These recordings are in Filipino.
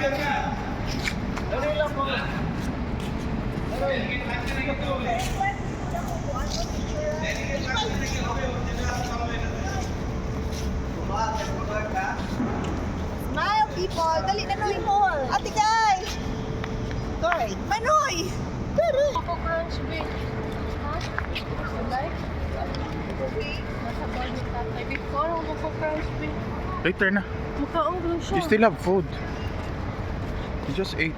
Smile, people! Dali na noy mo! Ate Kay! Toy! Manoy! Pero! Ako crunch big. Ha? Sabay? Nasa bag ni tatay. Before, ako crunch big. Later na. Mukhaong doon siya. You still have food. You just ate.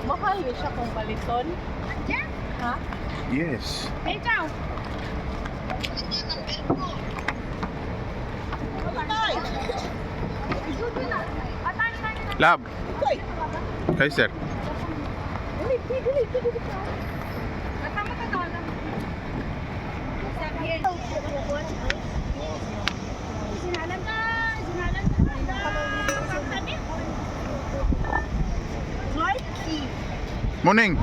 Mahal yun siya kung baliton. Ha? Yes. Hey, ciao! Lab. Kay sir. Morning.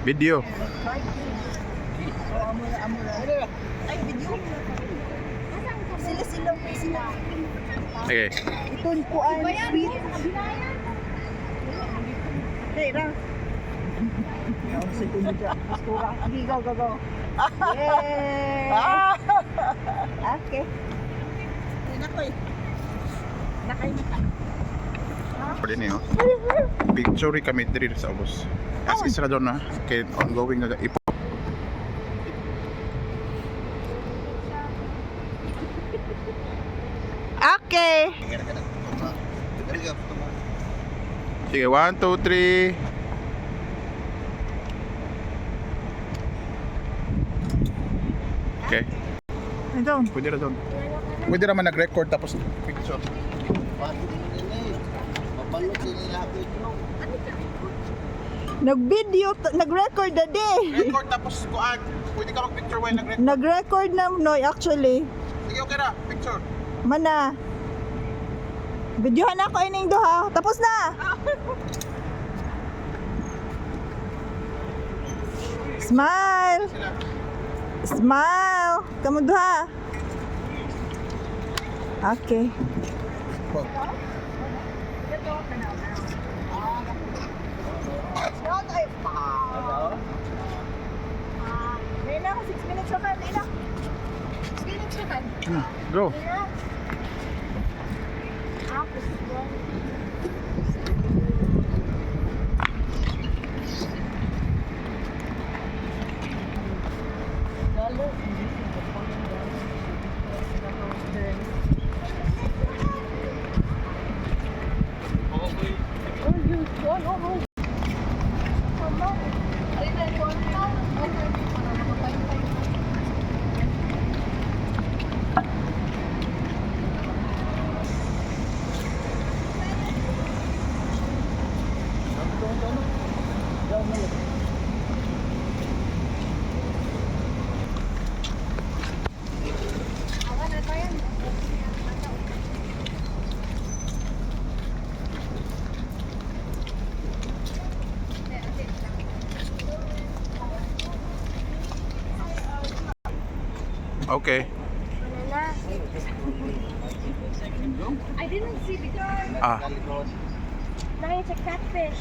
Video. Ay, video. Sila. Okay. Itun ko ang sweet. Hey, Ra. Segundo dyan. Pastura. Agi, go. Yay! Okay. Nakoy. Nakay na. Pwede niyo. Picture kami diri sa ubos. As is ra doon na. Kay ongoing na ipo. Okay. Sige, 1, 2, 3. Okay. Ito. Pwede ra doon. Pwede naman nag-record tapos picture. Nag-video, nag-record na day. Record tapos kuan. Pwede ka mag-picture while nag-record. Nag-record na Noy actually. Sige, okay na. Picture. Mana. Videohan ako ining duha. Tapos na. Smile. Sila. Smile. Kamu duha. Okay. Nina, 6 minutes na ka, Nina. 6 minutes na ka. Go. Okay. I didn't see because Ah. now it's a catfish.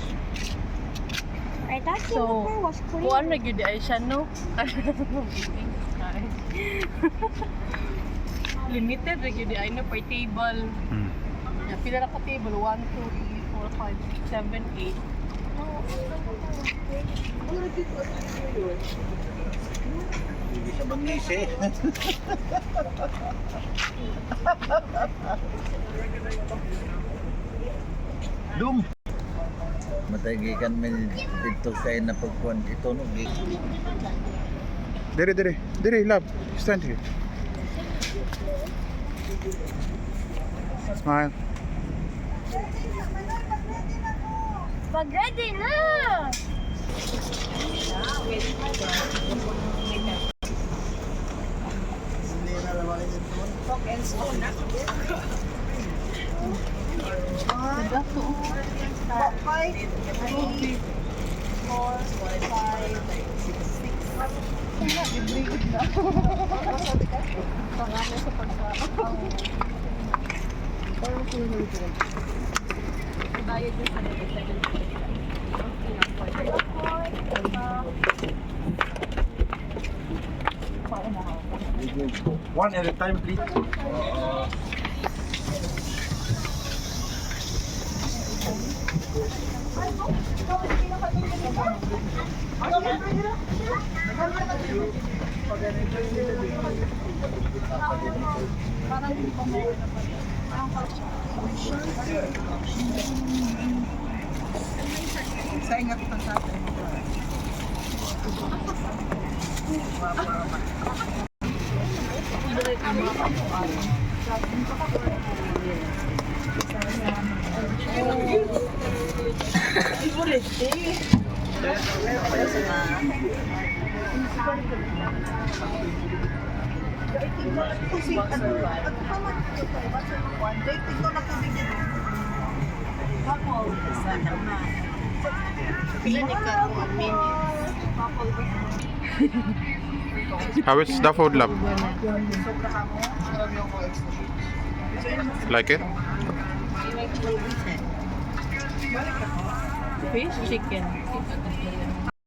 I thought So, Singapore was clean. kuan na gyud ay siya no. Limited ra gyud ay no per table. Hmm. Ya pila ra ka table 1 2 3 4 5 6 7 8. Hindi siya mangisi. Dum. Matagikan man dito kay na pagkuan ito no. Dire, love. Stand here. Smile. Pag-ready na! Fork and spoon. Five, 3, 4, 5, 6, 6. Pangalan sa pagkain. Bayad din sa One at a time, please. Sa ingat pa sa atin. How is the food, love? Like it? Fish, chicken.